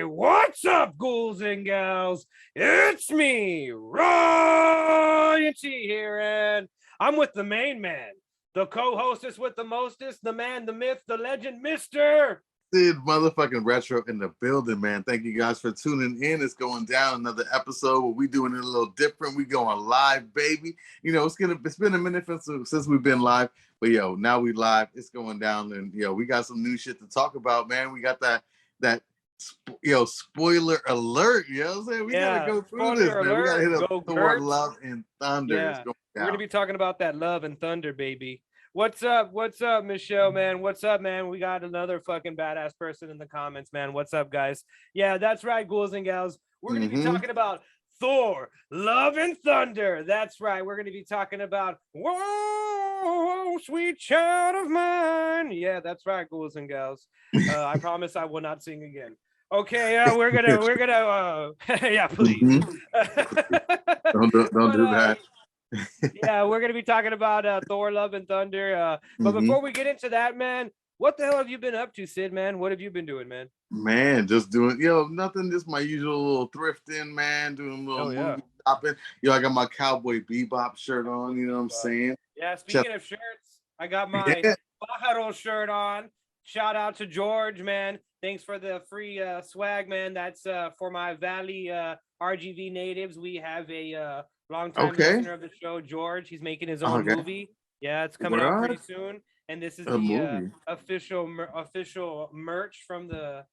what's up, ghouls and gals? It's me, Ryan.T here, and I'm with the main man, the co-hostess with the mostest, the man, the myth, the legend, Mr. Sid motherfucking Retro in the building, man. Thank you guys for tuning in. It's going down another episode where we doing it a little different. We going live, baby. You know, it's been a minute since we've been live, but yo, now we live. It's going down, and yo, we got some new shit to talk about, man. We got that spoiler alert. You know what I'm saying? We gotta go through this, man. We gotta hit up Thor, Love and Thunder. Yeah, we're gonna be talking about that Love and Thunder, baby. What's up, Michelle, man? What's up, man? We got another fucking badass person in the comments, man. What's up, guys? Yeah, that's right, ghouls and gals. We're gonna be talking about Thor, Love and Thunder. That's right. We're gonna be talking about Whoa, Sweet Child of Mine. Yeah, that's right, ghouls and gals. I promise I will not sing again. Okay, we're gonna yeah, please. Don't do that. Yeah, we're gonna be talking about Thor, Love and Thunder. But before we get into that, man, what the hell have you been up to, Sid, man? What have you been doing, man? Man, just doing nothing, just my usual little thrifting, man, doing a little movie shopping. I got my Cowboy Bebop shirt on, you know what I'm saying? Yeah, speaking of shirts, I got my Pájaro shirt on. Shout out to George, man. Thanks for the free swag, man. That's for my Valley RGV natives. We have a long-time listener of the show, George. He's making his own movie. Yeah, it's coming out pretty soon. And this is the official merch from the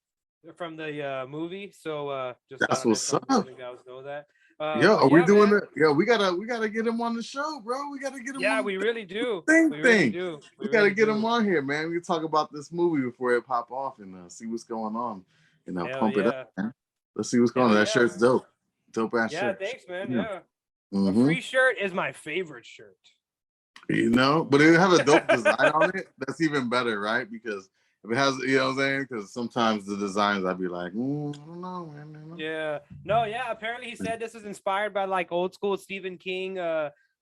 movie. So just that's what's up. You guys know that. Are we doing it? Yeah, we gotta get him on the show, bro. We gotta get him. Yeah, we really do. We gotta get him on here, man. We can talk about this movie before it pop off and see what's going on. Pump it up, man. Let's see what's going on. That shirt's dope. Dope ass shirt. Yeah, thanks, man. Yeah. A free shirt is my favorite shirt. But it has a dope design on it. That's even better, right? Because if it has, you know what I'm saying? Because sometimes the designs, I'd be like, I don't know, man. Yeah. No, yeah. Apparently he said this is inspired by like old school Stephen King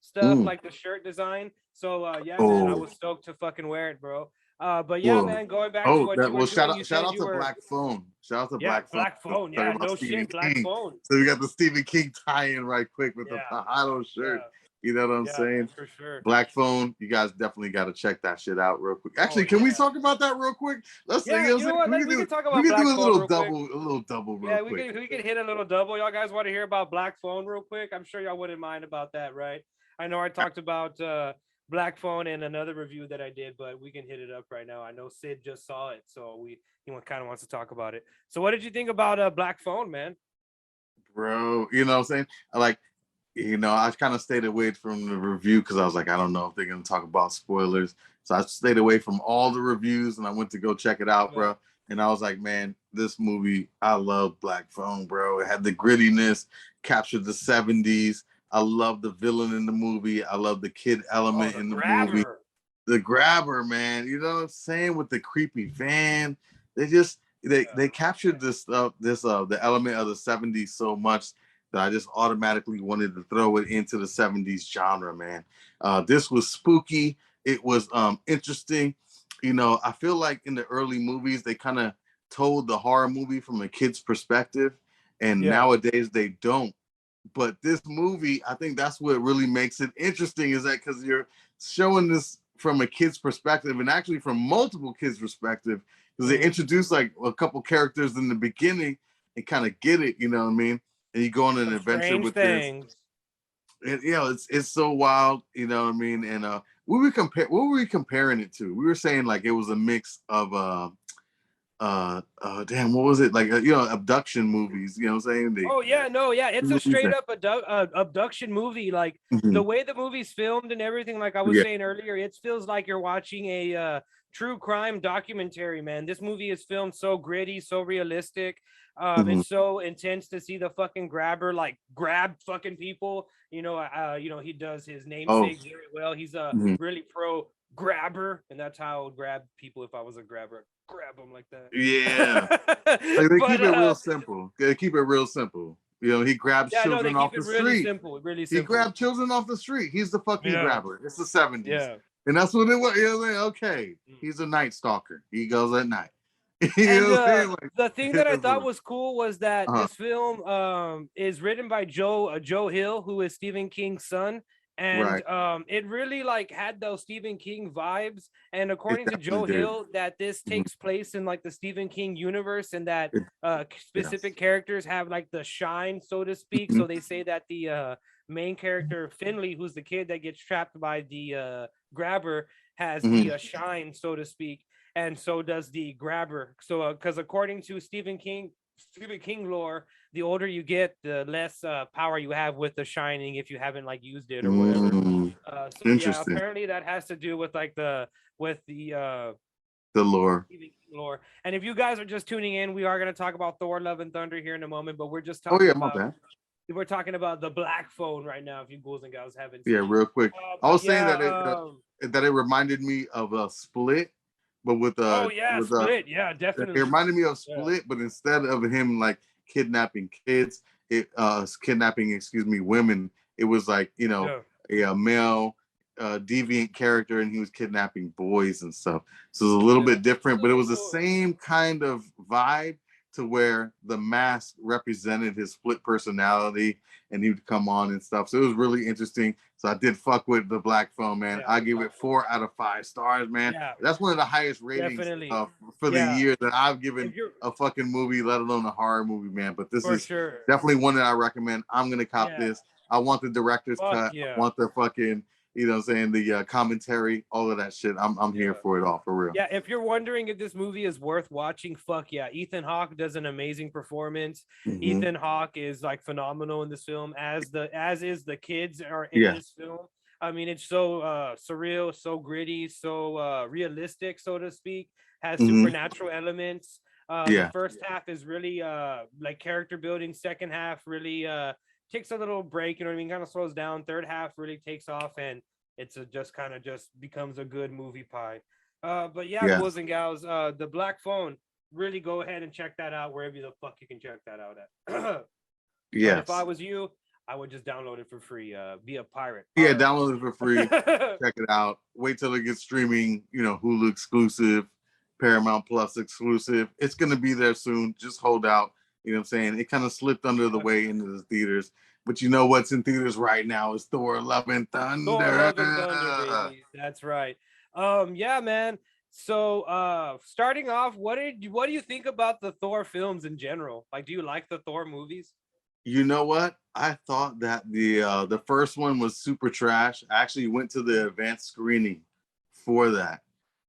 stuff, like the shirt design. So man, I was stoked to fucking wear it, bro. But yeah, man, going back to what you were doing, shout out to Black Phone. Shout out to Black Phone. Black Phone, yeah, no shit, Black Phone. So we got the Stephen King tie-in right quick with the Pájaro shirt. You know what I'm saying? For sure. Black Phone, you guys definitely got to check that shit out real quick. Actually, can we talk about that real quick? Let's we can talk about Black Phone real quick. A little double real quick. Yeah, we can hit a little double. Y'all guys want to hear about Black Phone real quick? I'm sure y'all wouldn't mind about that, right? I know I talked about Black Phone in another review that I did, but we can hit it up right now. I know Sid just saw it, so he kind of wants to talk about it. So what did you think about Black Phone, man? Bro, you know what I'm saying? I kind of stayed away from the review because I was like, I don't know if they're going to talk about spoilers. So I stayed away from all the reviews and I went to go check it out, bro. And I was like, man, this movie, I love Black Phone, bro. It had the grittiness, captured the 70s. I love the villain in the movie. I love the kid element in the movie. The grabber, man. You know what I'm saying? With the creepy van. They captured the element of the 70s so much that I just automatically wanted to throw it into the 70s genre, man. This was spooky. It was interesting. I feel like in the early movies, they kind of told the horror movie from a kid's perspective, and nowadays they don't. But this movie, I think that's what really makes it interesting, is that because you're showing this from a kid's perspective, and actually from multiple kids' perspective, because they introduce like a couple characters in the beginning and kind of get it, you know what I mean? And you go on an adventure with this. And, it's so wild, you know what I mean? And what were we comparing it to? We were saying like it was a mix of what was it? Like abduction movies, you know what I'm saying? It's a straight up abduction movie. Like the way the movie's filmed and everything, like I was saying earlier, it feels like you're watching a true crime documentary, man. This movie is filmed so gritty, so realistic. It's so intense to see the fucking grabber like grab fucking people. He does his namesake very well. He's a really pro grabber, and that's how I would grab people if I was a grabber. Grab them like that. Yeah. Like they keep it real simple. They keep it real simple. He grabs children off the street. Really simple. He grabbed children off the street. He's the fucking grabber. It's the 70s. Yeah. And that's what it was. Okay. He's a night stalker. He goes at night. You And know what I'm saying? Like, the thing that I it's thought was cool was that uh, this film is written by Joe Hill, who is Stephen King's son. right. And it really like had those Stephen King vibes. And It according to definitely Joe did. Hill, that this Mhm. takes place in like the Stephen King universe, and that It, yes. specific characters have like the shine, so to speak. Mhm. So they say that the main character Finley, who's the kid that gets trapped by the grabber, has the Mhm. shine, so to speak, and so does the grabber. So, because according to Stephen King lore, the older you get, the less power you have with the shining if you haven't like used it or whatever. Mm, So yeah, interesting. apparently that has to do with like the The lore. Stephen King lore. And if you guys are just tuning in, we are going to talk about Thor: Love and Thunder here in a moment, but Oh yeah, my bad. we're talking about the Black Phone right now. If you ghouls and gals haven't Yeah, seen, real quick. I but was saying yeah, that it reminded me of a Split, but oh yeah, with a Split, yeah, it definitely, reminded me of yeah, Split, but instead of him like kidnapping kids, it kidnapping, excuse me, women, it was like, you know, yeah. a male deviant character, and he was kidnapping boys and stuff. So it was a little Yeah. bit different, but it was the So same kind of vibe, to where the mask represented his split personality, and he would come on and stuff. So it was really interesting. So I did fuck with the Black Phone, man. yeah, I give it 4 out of 5 stars, man. yeah, That's one of the highest ratings definitely. for the Yeah. year that I've If given you're a fucking movie, let alone a horror movie, man. But this for is sure. definitely one that I recommend. I'm gonna cop Yeah. this. I want the director's Fuck cut. I yeah. want the fucking, you know what I'm saying, the commentary, all of that shit. I'm here Yeah. for it all, for real. Yeah, if you're wondering if this movie is worth watching, fuck yeah. Ethan Hawke does an amazing performance. Mm-hmm. Ethan Hawke is like phenomenal in this film, as is the kids are in Yeah. this film. I mean, it's so surreal, so gritty, so realistic, so to speak, has Mm-hmm. supernatural elements. The Yeah. first half is really like character building, second half really takes a little break, you know what I mean? Kind of slows down. Third half really takes off, and just kind of just becomes a good movie pie. But yeah, Yeah. ghouls and gals, the Black Phone, really go ahead and check that out wherever the fuck you can check that out at. But if I Yes. was you, I would just download it for free. Be a pirate. Yeah, Arr. download it for free. Check it out. Wait till it gets streaming, you know, Hulu exclusive, Paramount Plus exclusive. It's gonna be there soon. Just hold out. You know what I'm saying? It kind of slipped under the Yeah. way into the theaters. But you know what's in theaters right now is Thor Love and Thor, Thunder. Love and Thunder, baby. That's right. Yeah, man. So starting off, what do you think about the Thor films in general? Like, do you like the Thor movies? You know what? I thought that the first one was super trash. I actually went to the advanced screening for that.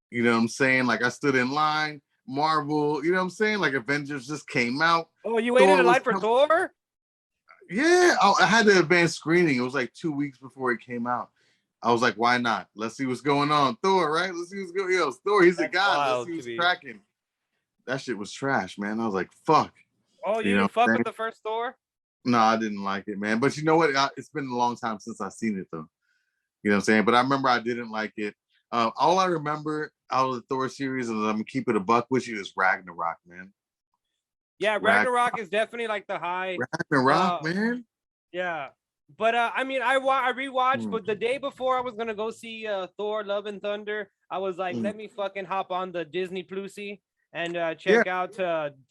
You know what I'm saying? Like, I stood in line. Marvel, you know what I'm saying? Like, Avengers just came out. Oh, you waited Thor a was line for coming. Thor? Yeah, I had the advanced screening. It was like 2 weeks before it came out. I was like, why not? Let's see what's going on. Thor, right? Let's see what's going on. Yo, Thor, he's a That's god. Let's see wild to what's me. cracking. That shit was trash, man. I was like, fuck. Oh, you You know didn't what I'm fuck with saying? the first Thor? No, I didn't like it, man. But you know what? It's been a long time since I've seen it, though. You know what I'm saying? But I remember I didn't like it. All I remember out of the Thor series, and I'm gonna keep it a buck with you, is Ragnarok, man. Yeah, Rag Ragnarok is definitely like the high. Ragnarok, Uh, man. yeah, but I mean, I rewatched, Mm, but the day before I was gonna go see Thor: Love and Thunder, I was like, mm. let me fucking hop on the Disney Plusy and Yeah. check out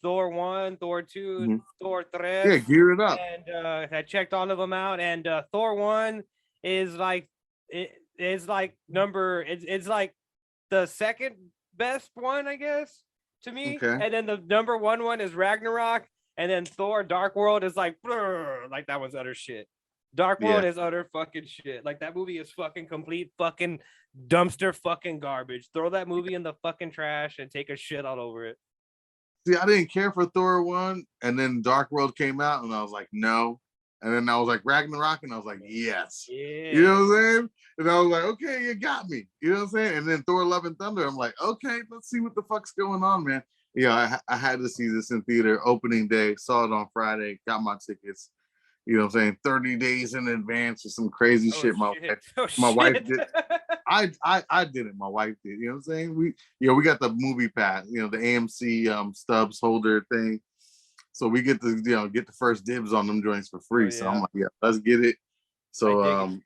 Thor 1, Thor 2, Mhm. Thor Yeah, 3, gear it up. and I checked all of them out. And Thor 1 is like it is like number it's like the second best one, I guess, to me. Okay. And then the number one is Ragnarok, and then Thor: Dark World is like, like that was utter shit. Dark Yeah. World is utter fucking shit. Like that movie is fucking complete fucking dumpster fucking garbage. Throw that movie in the fucking trash and take a shit all over it. See, I didn't care for Thor 1, and then Dark World came out, and I was like, no. And then I was like, Ragnarok, and I was like, yes. You know Yeah. what I'm saying? And I was like, okay, you got me. You know what I'm saying? And then Thor Love and Thunder, I'm like, okay, let's see what the fuck's going on, man. Yeah, I had to see this in theater opening day, saw it on Friday, got my tickets, you know what I'm saying, 30 days in advance or some crazy Oh shit. shit. Oh My wife shit. did. I did it. My wife did. You know what I'm saying? We got the movie pass. You know, the AMC stubs holder thing. So we get to get the first dibs on them joints for Oh free. So I'm yeah. like, yeah, let's get it. I So dig it.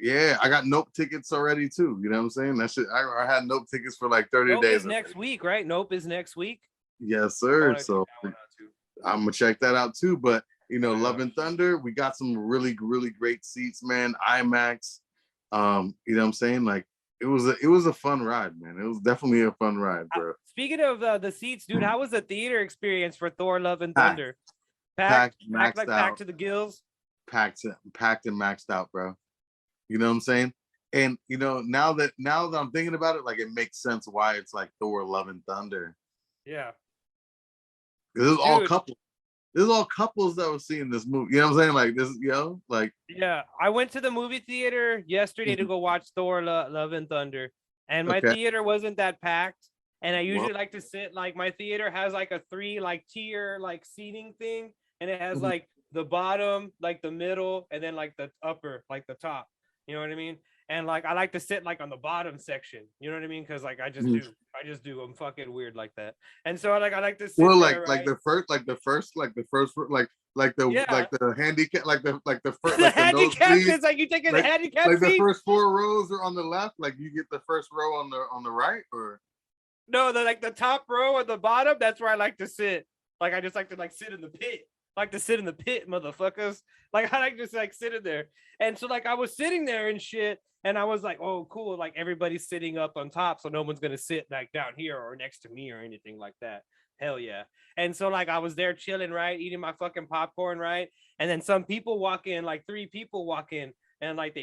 yeah, I got Nope tickets already too. You know what I'm saying? That shit. I had Nope tickets for like 30 Nope days is already. next week, right? Nope is next week. Yes, I sir. want to check So that one out too. I'm gonna check that out too. But Yeah. Love and Thunder, we got some really, really great seats, man. IMAX. You know what I'm saying? Like it was a fun ride, man. It was definitely a fun ride, bro. Speaking of the seats, dude, how was the theater experience for Thor: Love and Packed, Thunder? Packed, packed, maxed like packed out, to the gills. packed and maxed out, bro. You know what I'm saying? And now that I'm thinking about it, like it makes sense why it's like Thor: Love and Thunder. Yeah, This is all dude. couples. This is all couples that were seeing this movie. You know what I'm saying? Like this, like Yeah, I went to the movie theater yesterday to mhm. go watch Thor: Love and Thunder, and my Okay. theater wasn't that packed. And I Well, usually like to sit like my theater has like a three like tier like seating thing, and it has mhm. like the bottom, like the middle, and then like the upper, like the top. You know what I mean? And like I like to sit like on the bottom section. You know what I mean? Because like I just Mhm. do. I just do. I'm fucking weird like that. And so like I like to Well, sit there, like right? Yeah. like the handicap, like the first, The like the handicap nosebleed, is like you taking the like handicap like the seat. first four rows are on the left. Like you get the first row on the right, or No, the like the top row or the bottom. That's where I like to sit. Like I just like to like sit in the pit. I like to sit in the pit, motherfuckers. Like I like just like sit in there. And so like I was sitting there and shit, and I was like, oh cool, like everybody's sitting up on top, so no one's gonna sit like down here or next to me or anything like that. Hell yeah. And so like I was there chilling, right, eating my fucking popcorn, right, and then some people walk in, like three people walk in, and like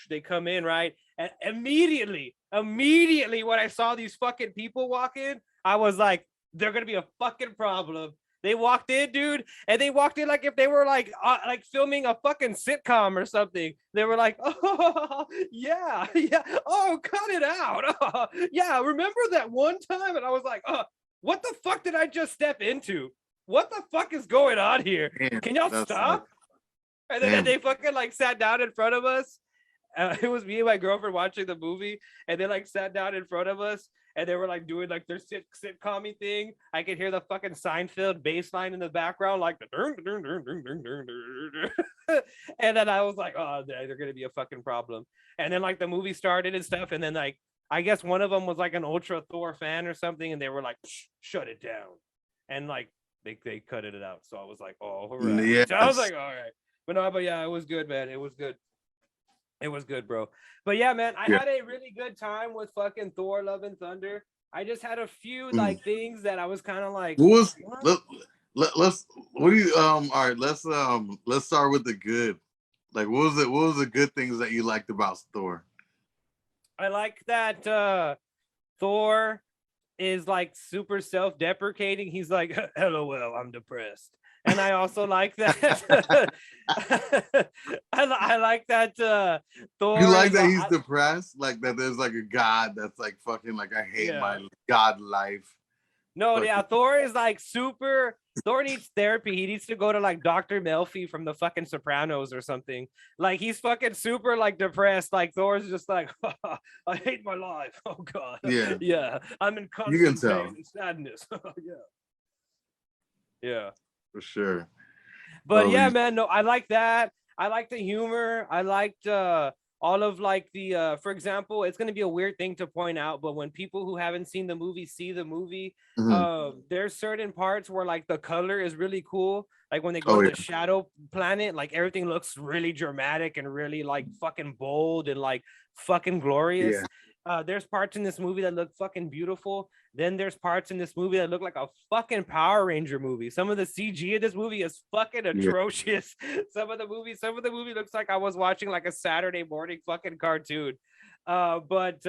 they come in, right, and immediately when I saw these fucking people walk in, I was like, they're gonna be a fucking problem. They walked in, dude, and they walked in like if they were like filming a fucking sitcom or something. They were like, oh yeah, yeah, oh cut it out, oh, yeah. Remember that one time? And I was like, oh, what the fuck did I just step into? What the fuck is going on here? damn, Can y'all that's like stop? And then damn. they fucking like sat down in front of us. It was me and my girlfriend watching the movie, and they like sat down in front of us, and they were like doing like their sitcom thing. I could hear the fucking Seinfeld bass line in the background, like the and then I was like, oh, they're gonna be a fucking problem. And then like the movie started and stuff, and then like I guess one of them was like an ultra Thor fan or something, and they were like, shut it down, and like they cut it out. So I was like, oh, all right. So I was Yes. like, all right. But no, but yeah, it was good, man. It was good. It was good, bro. But yeah, man, I Yeah. had a really good time with fucking Thor: Love and Thunder. I just had a few Mm. like things that I was kind of like, What was what? let's what do you all right, let's start with the good. Like what was the good things that you liked about Thor? I like that Thor is like super self-deprecating. He's like, "LOL, I'm depressed." And I also like that. I like that You Thor like is that he's depressed? Like that there's like a god that's like fucking like I hate yeah. my god life. No, yeah, Fucking Thor is like super. Thor needs therapy. He needs to go to like Dr. Melfi from the fucking Sopranos or something. Like he's fucking super like depressed. Like Thor's just like, I hate my life. Oh god. yeah, Yeah, I'm in you can constant pain tell and sadness. Yeah, yeah. for sure. But Oh, yeah, man, no, I like that. I like the humor. I liked all of like the for example, it's gonna be a weird thing to point out, but when people who haven't seen the movie see the movie, mhm. there's certain parts where like the color is really cool. Like when they go Oh to yeah, the shadow planet, like everything looks really dramatic and really like fucking bold and like fucking yeah, glorious. There's parts in this movie that look fucking beautiful. Then there's parts in this movie that look like a fucking Power Ranger movie. Some of the CG in this movie is fucking yeah. atrocious. Some of the movie looks like I was watching like a Saturday morning fucking cartoon. But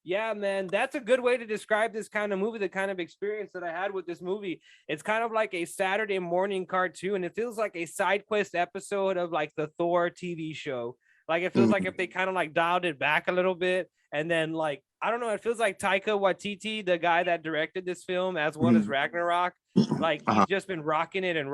yeah, man, that's a good way to describe this kind of movie, the kind of experience that I had with this movie. It's kind of like a Saturday morning cartoon. It feels like a side quest episode of like the Thor TV show. Like it feels like Mhm. if they kind of like dialed it back a little bit, and then like I don't know, it feels like Taika Waititi, the guy that directed this film as well as Mhm. Ragnarok, like Uh-huh. he's just been rocking it and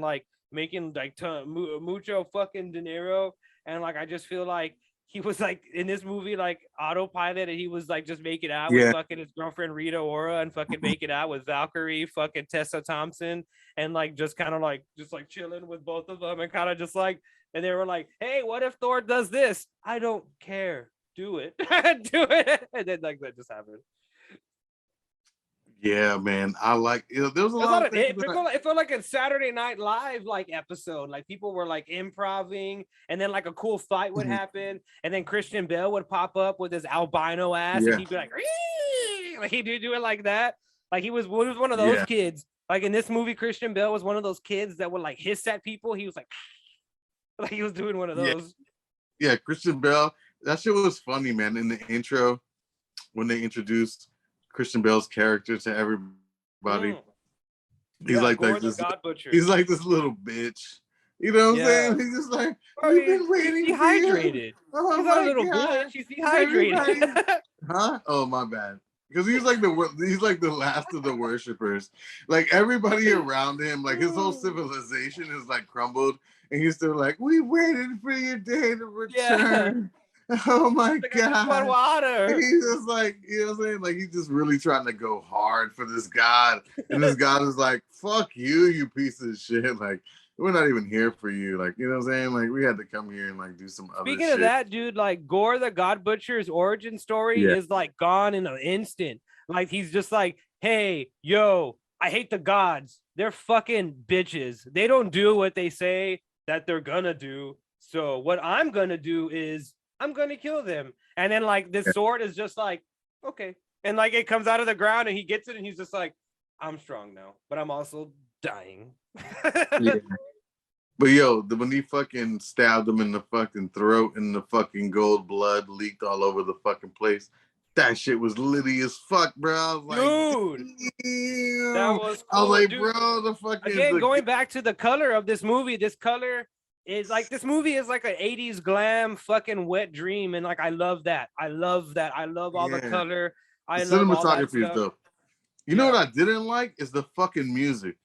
like making like mucho fucking dinero. And like I just feel like he was like in this movie like autopilot, and he was like just making out with Yeah, fucking his girlfriend Rita Ora and fucking making out with Valkyrie, fucking Tessa Thompson, and like just kind of like just like chilling with both of them and kind of just like, and they were like, hey, what if Thor does this? I don't care. Do it. Do it. And then like that just happened. Yeah, man. I like, you know, there was a There's a lot lot of of things it felt like a Saturday Night Live like episode. Like people were like improving, and then like a cool fight would Mhm. happen, and then Christian Bale would pop up with his albino ass, and Yeah, he'd be like, "Ree!" Like he'd do it like that. Like he was one of those yeah, kids. Like in this movie, Christian Bale was one of those kids that would like hiss at people. He was like, like he was doing one of yeah, those. yeah. Christian Bell, that shit was funny, man. In the intro, when they introduced Christian Bale's character to everybody, Mm, he's yeah, like Gore the this, God Butcher. he's like this little bitch. You know what I'm Yeah. saying? He's just like, Oh, we've been he's waiting for you. dehydrated. Oh He's not a my little bitch. god, He's dehydrated. everybody, huh? Oh my bad. Because he's like the last of the worshipers. Like everybody around him, like his whole civilization is like crumbled, and he's still like, "We waited for your day to Yeah. return." Oh my Like, I just want god. And water. he's just like, you know what I'm saying? Like he's just really trying to go hard for this God. And this God is like, fuck you, you piece of shit. Like, we're not even here for you. Like, you know what I'm saying? Like, we had to come here and like do some other Speaking of shit. that, dude, like Gore the God Butcher's origin story Yeah. is like gone in an instant. Like he's just like, hey, yo, I hate the gods. They're fucking bitches. They don't do what they say that they're gonna do. So what I'm gonna do is I'm gonna kill them. And then like this sword is just like, okay. And like it comes out of the ground and he gets it and he's just like, I'm strong now, but I'm also dying. Yeah. But yo, when he fucking stabbed him in the fucking throat and the fucking gold blood leaked all over the fucking place, that shit was litty as fuck, bro. I was like, Dude, that damn. was I was cool, like, dude. bro, the fucking Again, going back to the color of this movie, this color is like this movie is like an 80s glam fucking wet dream. And like I love that. I love that. I love all the yeah, color. the I love all that cinematography is stuff. dope. You know Yeah. what I didn't like is the fucking music.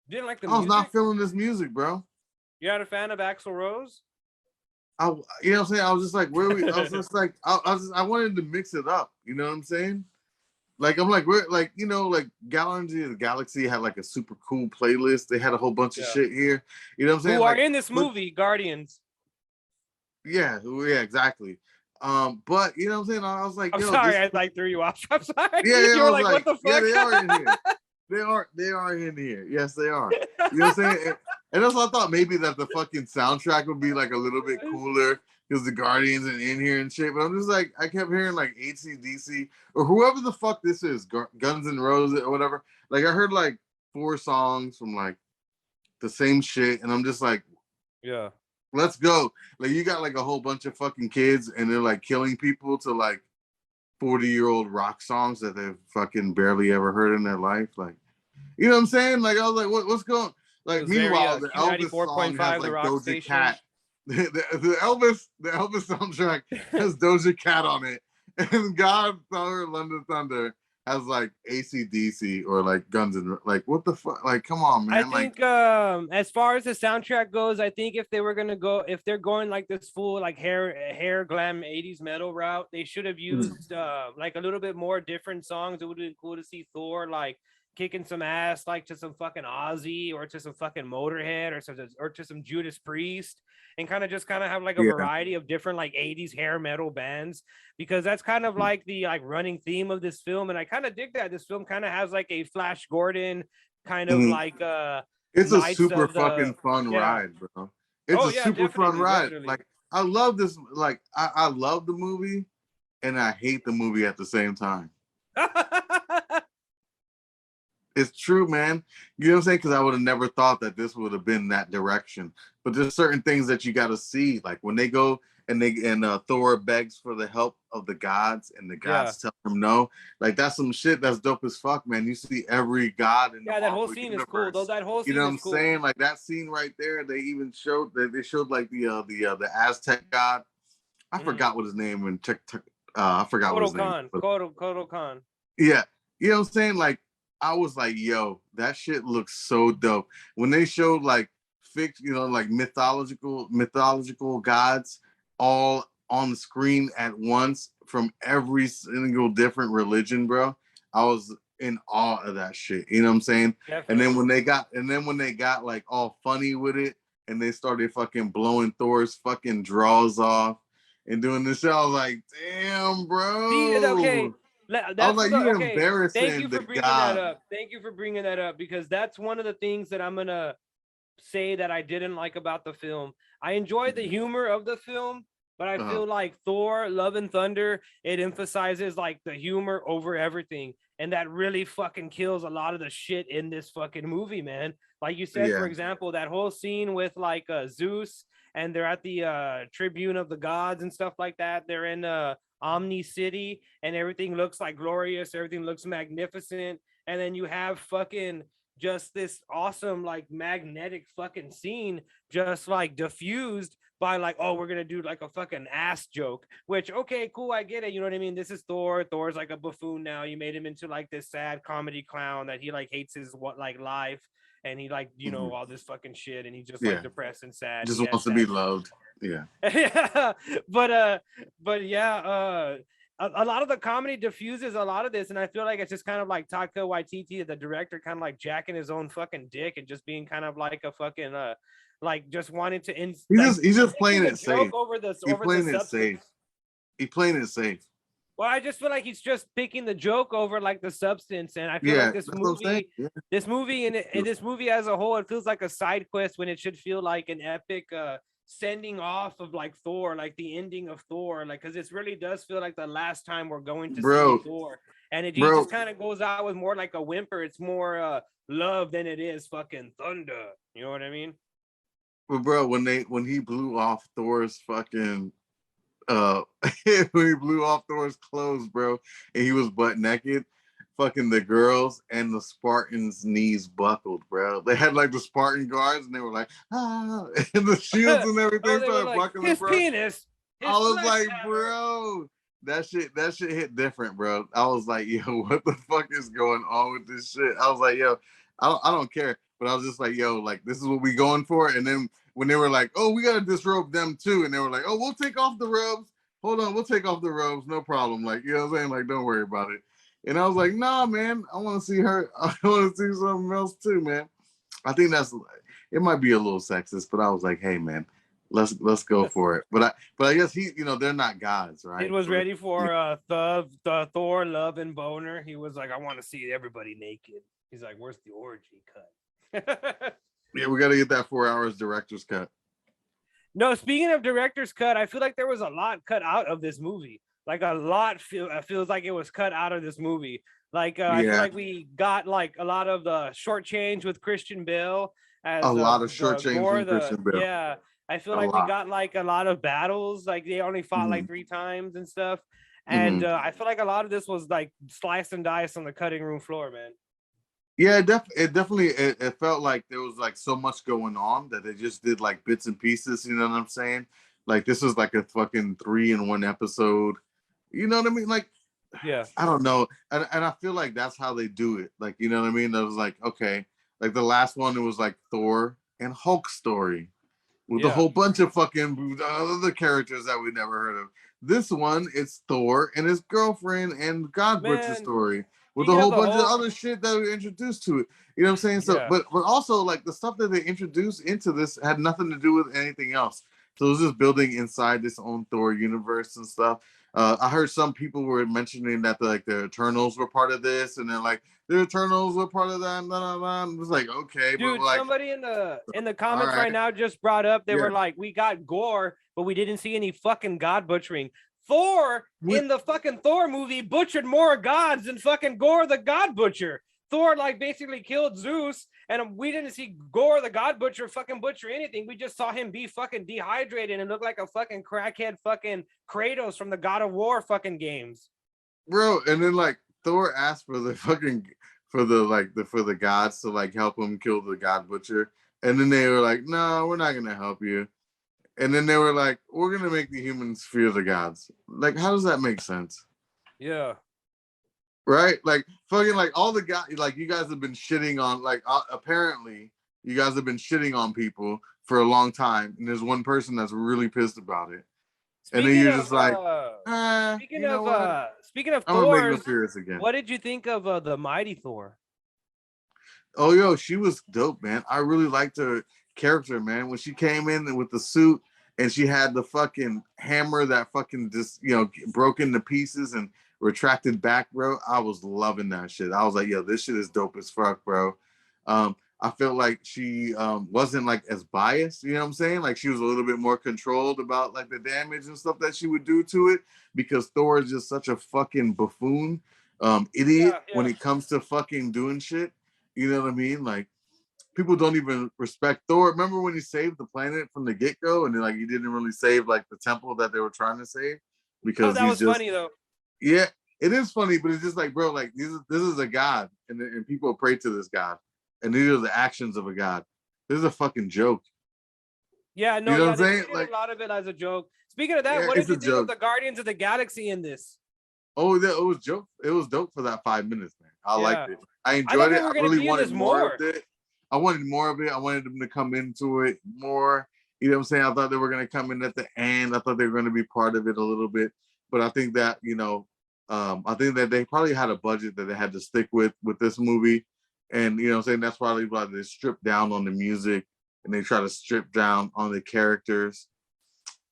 Didn't like the I was music? not feeling this music, bro. You're not a fan of Axl Rose? You know what I'm saying? I was just like, where we? I was just like, I wanted to mix it up. You know what I'm saying? Like I'm like, we're like, you know, like Guardians of the Galaxy had like a super cool playlist. They had a whole bunch of Yeah. shit here. You know what I'm saying? Who are Like, in this movie, Guardians. yeah, exactly. But you know what I'm saying? I was like, I'm yo, sorry, this, I like threw you off. I'm sorry. yeah, You I were was like, what like, the yeah, fuck? they are in here. They are in here. Yes, they are. You know what I'm saying? And that's what I thought, maybe that the fucking soundtrack would be like a little bit cooler because the Guardians are in here and shit. But I'm just like, I kept hearing like AC/DC or whoever the fuck this is, Guns N' Roses or whatever. Like I heard like 4 songs from like the same shit, and I'm just like, Yeah. let's go. Like you got like a whole bunch of fucking kids and they're like killing people to like 40-year-old rock songs that they've fucking barely ever heard in their life. Like, you know what I'm saying? Like, I was like, what's going? It Like, was very meanwhile, the Elvis song has 94.5, the like rock Doja station. Cat. The Elvis soundtrack has Doja Cat on it, and God Thunder London Thunder has like AC/DC or like Guns and like what the fuck? Like, come on, I man! Like, think as far as the soundtrack goes, I think if they were gonna go, if they're going like this full like hair glam 80s metal route, they should have used like a little bit more different songs. It would have been cool to see Thor like kicking some ass like to some fucking Ozzy or to some fucking Motorhead or to some Judas Priest, and kind of have like a yeah, variety of different like 80s hair metal bands, because that's kind of like the like running theme of this film. And I kind of dig that this film kind of has like a Flash Gordon kind of mhm. like It's a Knights super of fucking the fun yeah. ride, bro. It's Oh a yeah, super fun definitely, ride. definitely. Like, I love this. Like, I love the movie, and I hate the movie at the same time. It's true, man. You know what I'm saying? Because I would have never thought that this would have been that direction. But there's certain things that you got to see, like when they go and Thor begs for the help of the gods, and the Yeah. gods tell him no. Like that's some shit that's dope as fuck, man. You see every god in the Yeah, that whole Marvel scene is cool. Though universe. that whole You know scene what is I'm cool. saying? Like that scene right there. They even showed that they showed like the Aztec god. I forgot what his name and I forgot what Kodo his name. Khan. Was. Kodo Khan. Yeah, you know what I'm saying? Like I was like, yo, that shit looks so dope. When they showed like like mythological gods all on the screen at once from every single different religion, bro. I was in awe of that shit. You know what I'm saying? Definitely. And then when they got like all funny with it and they started fucking blowing Thor's fucking draws off and doing this shit, I was like, damn, See, bro. okay. I was That's like, the you okay. Thank embarrassing you for the bringing that god. up. Thank you for bringing that up because that's one of the things that I'm gonna say that I didn't like about the film. I enjoyed the humor of the film, but I Uh, feel like Thor, Love and Thunder, it emphasizes like the humor over everything. And that really fucking kills a lot of the shit in this fucking movie, man. Like you said, for yeah, example, that whole scene with like Zeus and they're at the tribune of the gods and stuff like that. They're in Omni City and everything looks like glorious, everything looks magnificent. And then you have fucking just this awesome like magnetic fucking scene just like diffused by like, oh, we're gonna do like a fucking ass joke, which okay, cool, I get it, you know what I mean? This is Thor's like a buffoon now. You made him into like this sad comedy clown that he like hates his what like life, and he like, you know, all this fucking shit, and he's just like yeah, depressed and sad, and just he has wants to be sad. loved. Yeah, Yeah, but yeah, a lot of the comedy diffuses a lot of this, and I feel like it's just kind of like Taika Waititi, the director, kind of like jacking his own fucking dick and just being kind of like a fucking like just wanting to like he's just making playing the it joke safe. He's over the playing it substance. safe. He's playing it safe. Well, I just feel like he's just picking the joke over like the substance, and I feel like Yeah, that's what I'm saying. Yeah. this movie as a whole, it feels like a side quest when it should feel like an epic sending off of like Thor, like the ending of Thor, like because it really does feel like the last time we're going to see Bro, Thor, and he bro, just kind of goes out with more like a whimper. It's more love than it is fucking thunder. You know what I mean? but bro, when he blew off Thor's fucking uh when he blew off Thor's clothes, bro, and he was butt naked, fucking the girls and the Spartans' knees buckled, bro. They had like the Spartan guards and they were like, ah, and the shields and Oh, everything they were started like buckling, his bro. penis, I his was flesh like, hammer. bro, that shit hit different, bro. I was like, yo, what the fuck is going on with this shit? I was like, yo, I don't care. But I was just like, yo, like this is what we going for. And then when they were like, oh, we gotta disrobe them too, and they were like, oh, we'll take off the robes. Hold on, we'll take off the robes, no problem. Like, you know what I'm saying? Like, don't worry about it. And I was like, nah, man, I want to see her. I want to see something else too, man. I think that's it. Might be a little sexist, but I was like, hey, man, let's go for it. But I guess he, they're not gods, It right? was So ready for the Thor Love and Boner. He was like, I want to see everybody naked. He's like, where's the orgy cut? yeah, we got to get that 4 hours director's cut. No, speaking of director's cut, I feel like there was a lot cut out of this movie. Like a lot feels like it was cut out of this movie. Like I feel Yeah, like we got like a lot of the short change with Christian Bale a as lot of short the change Gore. from The Christian Bale. yeah, I feel A like we lot. got like a lot of battles. Like they only fought Mm-hmm. like 3 times and stuff. And Mm-hmm. I feel like a lot of this was like slice and dice on the cutting room floor, man. Yeah, it definitely it felt like there was like so much going on that they just did like bits and pieces. You know what I'm saying? Like this is like a fucking 3-in-1 episode. You know what I mean? Like Yeah. I don't know, and I feel like that's how they do it. Like you know what I mean? That was like okay, like the last one it was like Thor and Hulk story with a Yeah. whole bunch of fucking other characters that we never heard of. This one, it's Thor and his girlfriend and God Butcher Man, story with a speaking of whole the bunch of Hulk, other shit that we introduced to it. You know what I'm saying? So, yeah. but also like the stuff that they introduced into this had nothing to do with anything else. So it was just building inside this own Thor universe and stuff. I heard some people were mentioning that the Eternals were part of this, and then like the Eternals were part of that. It was like okay, but Dude, like somebody in the all comments right right, now just brought up they yeah. were like, we got gore, but we didn't see any fucking god butchering. Thor We, in the fucking Thor movie butchered more gods than fucking Gore the God Butcher. Thor like basically killed Zeus, and we didn't see Gore the God Butcher fucking butcher anything. We just saw him be fucking dehydrated and look like a fucking crackhead fucking Kratos from the God of War fucking games. bro, and then like Thor asked for the fucking for the gods to like help him kill the God Butcher, and then they were like, "No, we're not gonna help you." And then they were like, "We're gonna make the humans fear the gods." Like, how does that make sense? Yeah. Right? Like, fucking like all the guys, like you guys have been shitting on, like apparently you guys have been shitting on people for a long time, and there's one person that's really pissed about it, and then Speaking you're of just like, you know what? speaking of I'm gonna make them Thor's, furious again. what did you think of the Mighty Thor? Oh, yo, she was dope, man. I really liked her character, man. When she came in with the suit and she had the fucking hammer that fucking just, broke into pieces and retracted back, bro. I was loving that shit. I was like, yo, this shit is dope as fuck, bro. I felt like she wasn't like as biased, you know what I'm saying? Like she was a little bit more controlled about like the damage and stuff that she would do to it, because Thor is just such a fucking buffoon, idiot when it comes to fucking doing shit. You know what I mean? Like people don't even respect Thor. Remember when he saved the planet from the get-go, and then like he didn't really save like the temple that they were trying to save Oh, because that he's was just funny though. yeah, it is funny, but it's just like, bro, like this is a god, and people pray to this god, and these are the actions of a god. This is a fucking joke. Yeah, no, You know yeah, what I'm they saying? treated Like, a lot of it as a joke. Speaking of that, yeah, what it's did a you think of joke. the Guardians of the Galaxy in this? Oh, yeah, it was joke. It was dope for that 5 minutes, man. I Yeah, liked it. I I thought enjoyed they it. I were gonna really be in wanted this more of more. it. I wanted more of it. I wanted them to come into it more. You know what I'm saying? I thought they were gonna come in at the end. I thought they were gonna be part of it a little bit. But I think that, I think that they probably had a budget that they had to stick with this movie. And you know what I'm saying? That's probably why they stripped down on the music and they try to strip down on the characters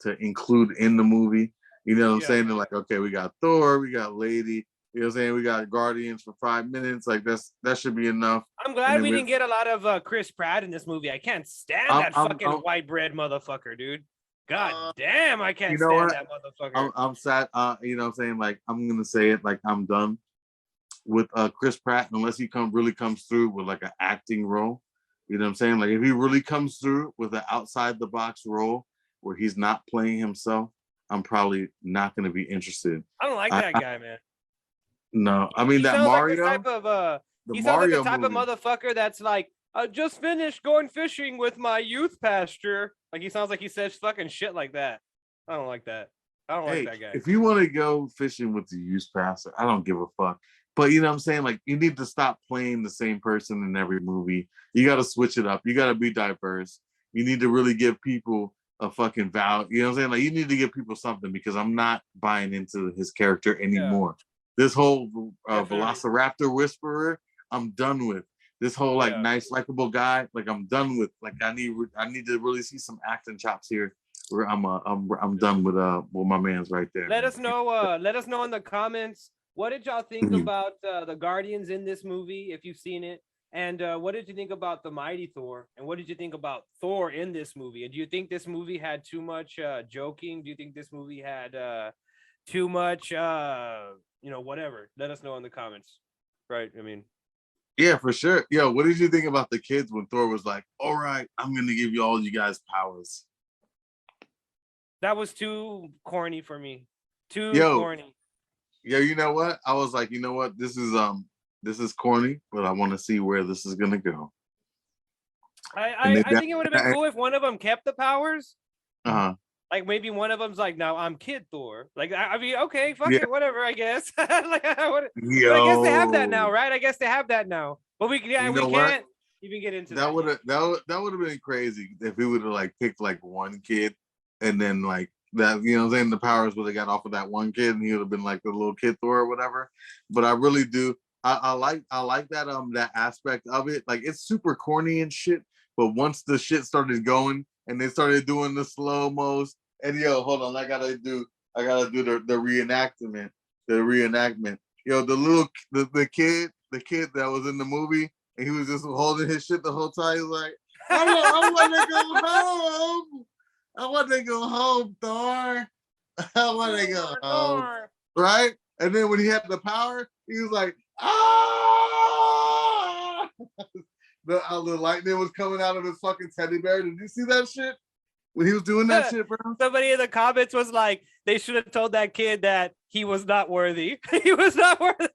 to include in the movie. You know what I'm saying? They're like, okay, we got Thor, we got Lady, you know what I'm saying? We got Guardians for 5 minutes. Like that should be enough. I'm glad we didn't get a lot of Chris Pratt in this movie. I can't stand that fucking white bread motherfucker, dude. God damn, I can't stand that motherfucker. I'm sad. You know what I'm saying? Like, I'm gonna say it, like I'm done with Chris Pratt unless he really comes through with like an acting role. You know what I'm saying? Like if he really comes through with an outside the box role where he's not playing himself, I'm probably not gonna be interested. I don't like that guy, man. No, I mean that Mario. Like the type of he sounds Mario like the type movie. of motherfucker that's like, I just finished going fishing with my youth pastor. Like he sounds like he says fucking shit like that. I don't like that. I don't like that guy. If you want to go fishing with the youth pastor, I don't give a fuck. But you know what I'm saying? Like you need to stop playing the same person in every movie. You got to switch it up. You got to be diverse. You need to really give people a fucking value. You know what I'm saying? Like you need to give people something, because I'm not buying into his character anymore. This whole Velociraptor whisperer, I'm done with. This whole like nice likable guy, like I'm done with. Like I need to really see some acting chops here. Where I'm done with my man's right there. Let us know in the comments, what did y'all think about the Guardians in this movie, if you've seen it? And what did you think about the Mighty Thor? And what did you think about Thor in this movie? And do you think this movie had too much joking? Do you think this movie had too much whatever? Let us know in the comments. Right? I mean, yeah, for sure. Yo, what did you think about the kids when Thor was like, all right, I'm gonna give you all you guys powers? That was too corny for me. Corny. Yo, you know what? I was like, you know what? This is corny, but I want to see where this is gonna go. I think it would have been cool if one of them kept the powers. Uh-huh. Like maybe one of them's like, now I'm Kid Thor. Like I mean, okay, fuck it, whatever. I guess. But I guess they have that now, right? I guess they have that now. But we can't even get into that. That would have been crazy if we would have like picked like one kid, and then like that, you know what I'm saying, the powers would have got off of that one kid, and he would have been like the little Kid Thor or whatever. But I really do. I like that that aspect of it. Like it's super corny and shit, but once the shit started going and they started doing the slow mos, and yo, hold on, I gotta do the reenactment. Yo, the kid that was in the movie, and he was just holding his shit the whole time. He was like, I want to go home. I want to go home, Thor. I want to go home. Right? And then when he had the power, he was like, ah! The lightning was coming out of his fucking teddy bear. Did you see that shit? When he was doing that shit, bro? Somebody in the comments was like, they should have told that kid that he was not worthy. He was not worthy.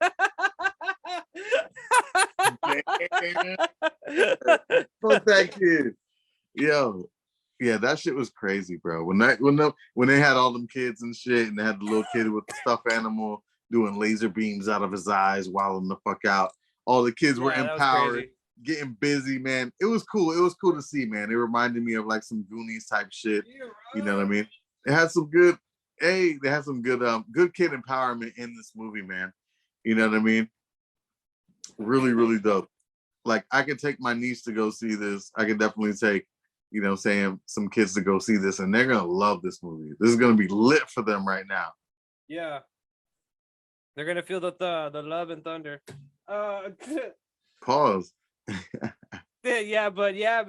Fuck that kid. Yo. Yeah, that shit was crazy, bro. When they had all them kids and shit, and they had the little kid with the stuffed animal doing laser beams out of his eyes, wilding the fuck out. All the kids were empowered, getting busy, man. It was cool. It was cool to see, man. It reminded me of like some Goonies type shit. You know what I mean? It had some good, good kid empowerment in this movie, man. You know what I mean? Really, really dope. Like I could take my niece to go see this. I could definitely take, you know, saying some kids to go see this, and they're gonna love this movie. This is gonna be lit for them right now. Yeah. They're gonna feel the love and thunder. Uh, Pause. yeah, but yeah,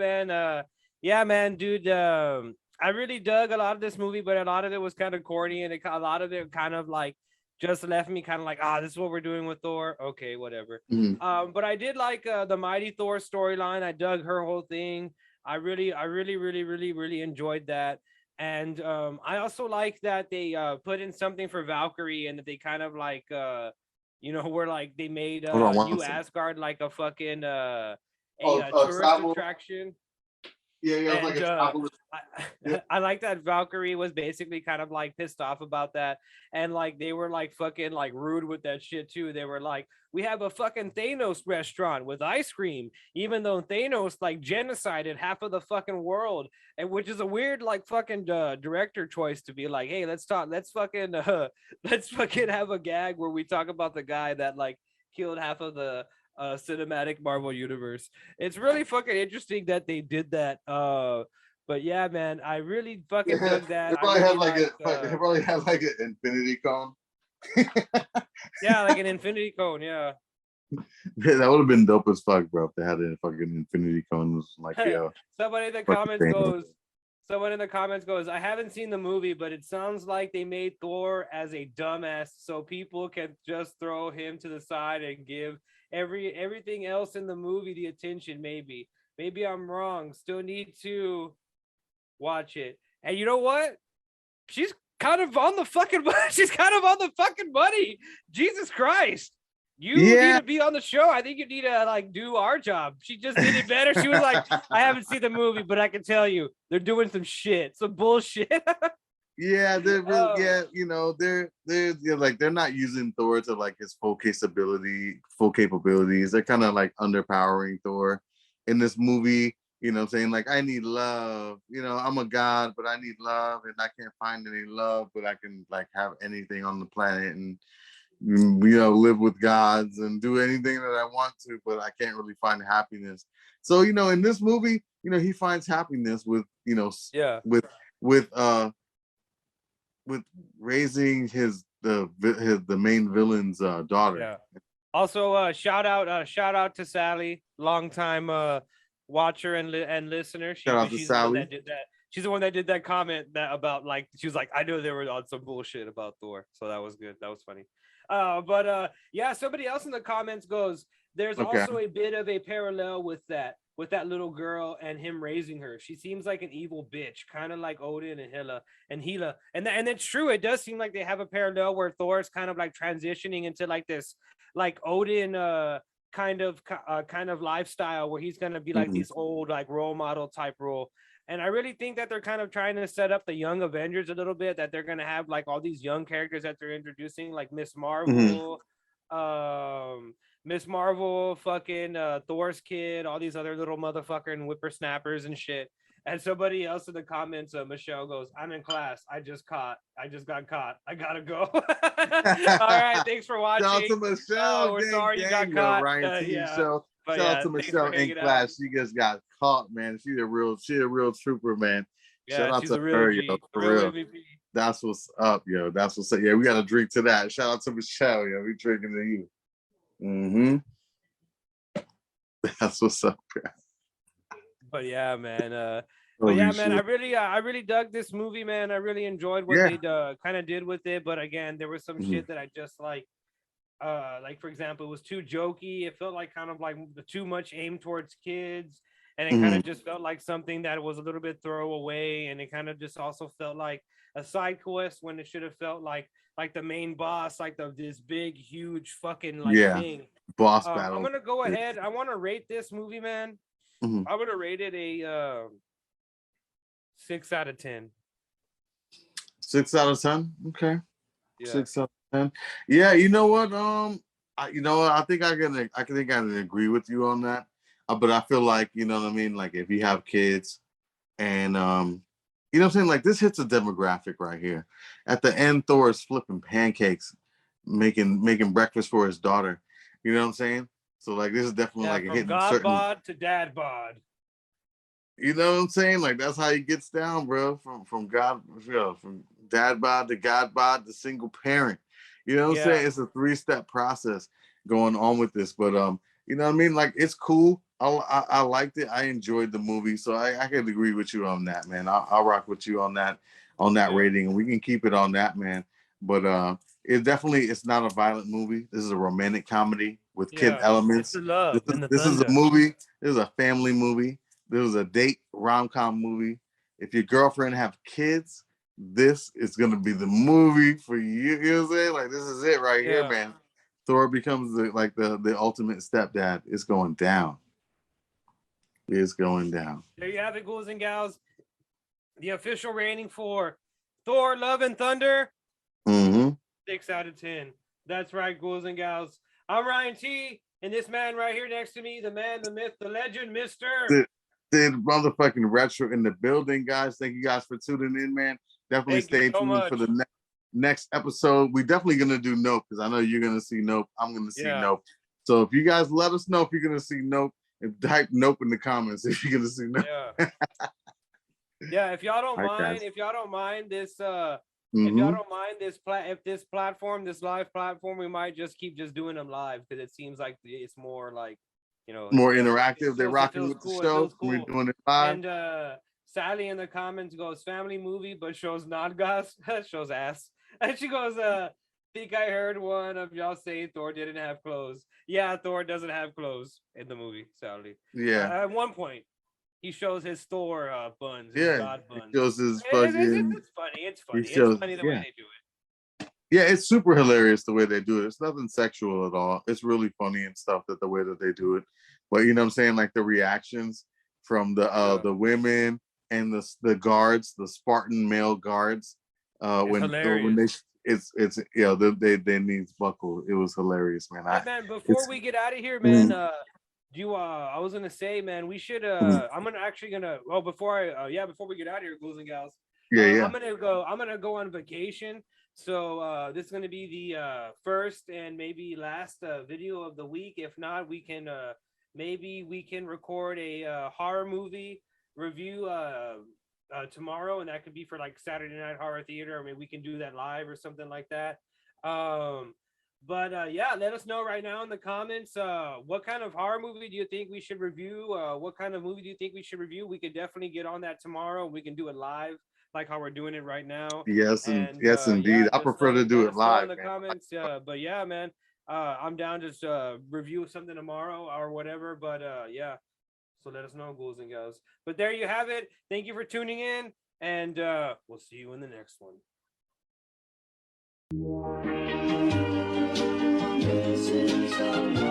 man, dude. I really dug a lot of this movie, but a lot of it was kind of corny, and a lot of it kind of like just left me kind of like, this is what we're doing with Thor. Okay, whatever. Mhm. But I did like the Mighty Thor storyline. I dug her whole thing. I really enjoyed that. And I also like that they put in something for Valkyrie, and that they kind of like where like they made Hold on one New second. Asgard like a fucking Oh, tourist travel. attraction. Yeah, yeah, it was like And a travel. Yeah, I like that Valkyrie was basically kind of like pissed off about that, and like they were like fucking like rude with that shit too. They were like, "We have a fucking Thanos restaurant with ice cream," even though Thanos like genocided half of the fucking world, and which is a weird like fucking director choice to be like, "Hey, let's fucking have a gag where we talk about the guy that like killed half of the cinematic Marvel universe." It's really fucking interesting that they did that. But yeah, man, I really fucking yeah. dug that. It I probably had really like like it probably had like an infinity cone. yeah, like an infinity cone, yeah. Yeah, that would have been dope as fuck, bro. If they had a fucking infinity cone, it was like, yo, Somebody in the fucking comments Thanos. goes, someone in the comments goes, I haven't seen the movie, but it sounds like they made Thor as a dumbass so people can just throw him to the side and give everything else in the movie the attention. Maybe I'm wrong. Still need to watch it. And you know what? She's kind of on the fucking she's kind of on the fucking money. Jesus Christ. You need Yeah. to be on the show. I think you need to like do our job. She just did it better. She was like, I haven't seen the movie, but I can tell you they're doing some bullshit. Yeah, they're real. Oh, Yeah, they're like they're not using Thor to like his full capabilities. They're kind of like underpowering Thor in this movie. Saying like I need love. I'm a god, but I need love, and I can't find any love, but I can like have anything on the planet and live with gods and do anything that I want to, but I can't really find happiness. So in this movie, he finds happiness with yeah. with with uh with raising the main villain's daughter. Yeah. Also, shout out to Sally, longtime watcher and listener. Shout out to She's the one Sally. that did that. She's the one that did that comment that about like she was like, I knew they were on some bullshit about Thor, so that was good. That was funny. But yeah, somebody else in the comments goes, there's Okay. also a bit of a parallel with that little girl and him raising her. She seems like an evil bitch, kind of like Odin and Hela. And it's true. It does seem like they have a parallel where Thor's kind of like transitioning into like this like Odin kind of lifestyle where he's gonna be like Mhm. this old like role model type role. And I really think that they're kind of trying to set up the young Avengers a little bit, that they're gonna have like all these young characters that they're introducing, like Mhm. um, Miss Marvel, fucking Thor's kid, all these other little motherfucking whippersnappers and shit. And somebody else in the comments, Michelle goes, I'm in class. I just got caught. I gotta go. All right. Thanks for Shout out to watching. Michelle, We're gang, sorry you got gang, caught. Ryan.T. Yeah. show. But Shout out yeah, to thanks for Michelle in hanging out. class. She just got caught, man. She a real trooper, man. Shout Yeah, out she's to a real her, yo, G, a for real real. MVP. That's what's up, yo. That's what's up. Yeah, we got to drink to that. Shout out to Michelle, yo. We drinking to you. That's what's up. But yeah, man. Holy shit. I really dug this movie, man. I really enjoyed what Yeah. they kind of did with it. But again, there was some Mhm. shit that I just like for example, it was too jokey. It felt like kind of like too much aimed towards kids, and it kind Mhm. of just felt like something that was a little bit throwaway, and it kind of just also felt like a side quest when it should have felt like the main boss, like this big huge fucking like Yeah. thing. Boss I'm battle. gonna go ahead. I want to rate this movie, man. Mhm. I'm gonna rate it a 6 out of 10. 6 out of 10. Okay. Yeah. 6 out of 10. Yeah, you know what? I think I can agree with you on that. But I feel like, you know what I mean? Like if you have kids and you know what I'm saying? Like this hits a demographic right here. At the end, Thor is flipping pancakes, making breakfast for his daughter. You know what I'm saying? So like this is definitely Yeah, like a from hitting God certain. bod to dad bod. You know what I'm saying? Like that's how he gets down, bro. From God, from dad bod to God bod to single parent. You know what I'm Yeah. saying? It's a 3-step process going on with this, but you know what I mean? Like, it's cool. I liked it. I enjoyed the movie, so I could agree with you on that, man. I'll rock with you on that Yeah. rating, and we can keep it on that, man. But it's not a violent movie. This is a romantic comedy with kid Yeah. It's elements. the love and the This is a thunder. movie. This is a family movie. This is a date rom-com movie. If your girlfriend have kids, this is gonna be the movie for you. You know what I'm saying? Like, this is it right here, Yeah. man. Thor becomes the ultimate stepdad. It's going down. It's going down. There you have it, ghouls and gals. The official rating for Thor: Love and Thunder. Mm-hmm. 6 out of 10. That's right, ghouls and gals. I'm Ryan.T, and this man right here next to me, the man, the myth, the legend, Mr. The motherfucking retro in the building, guys. Thank you guys for tuning in, man. Definitely Thank you stay so tuned much. for the next episode. We're definitely gonna do Nope, because I know you're gonna see Nope. I'm gonna see Yeah. Nope. So if you guys let us know if you're gonna see Nope, and type Nope in the comments if you're gonna see Nope. Yeah. Yeah, if y'all don't All right, mind, guys. if y'all don't mind this, if Mhm. y'all don't mind this if this platform, this live platform, we might just keep just doing them live because it seems like it's more like, you know, More it interactive. They're feels, rocking with the cool. It show. feels We're cool. doing it live. And Sally in the comments goes, family movie, but shows not gas, shows ass. And she goes, think I heard one of y'all say Thor didn't have clothes. Yeah, Thor doesn't have clothes in the movie, Sally. Yeah. At one point, he shows his Thor buns, his Yeah. God He buns. shows his It's fucking. funny. It's He funny. shows. It's funny the way they do it. Yeah, it's super hilarious the way they do it. It's nothing sexual at all. It's really funny and stuff that the way that they do it. But you know what I'm saying? Like the reactions from the women and the guards, the Spartan male guards, when they Hilarious. it's you know they knees buckle. It was hilarious, man. Hey man, before we get out of here, man, do you I was gonna say, man, we should I'm gonna well before we get out of here, ghouls and gals, yeah. I'm gonna go on vacation. So this is gonna be the first and maybe last video of the week. If not, we can maybe we can record a horror movie review tomorrow, and that could be for like Saturday Night Horror Theater, or maybe we can do that live or something like that. But yeah, let us know right now in the comments. What kind of horror movie do you think we should review? What kind of movie do you think we should review? We could definitely get on that tomorrow. We can do it live, like how we're doing it right now. Yes, And yes, yeah, indeed. I prefer to do let it us know in live, the man. comments. But yeah, man, I'm down to review something tomorrow or whatever. But yeah, so let us know, ghouls and gals. But there you have it. Thank you for tuning in, and we'll see you in the next one. This is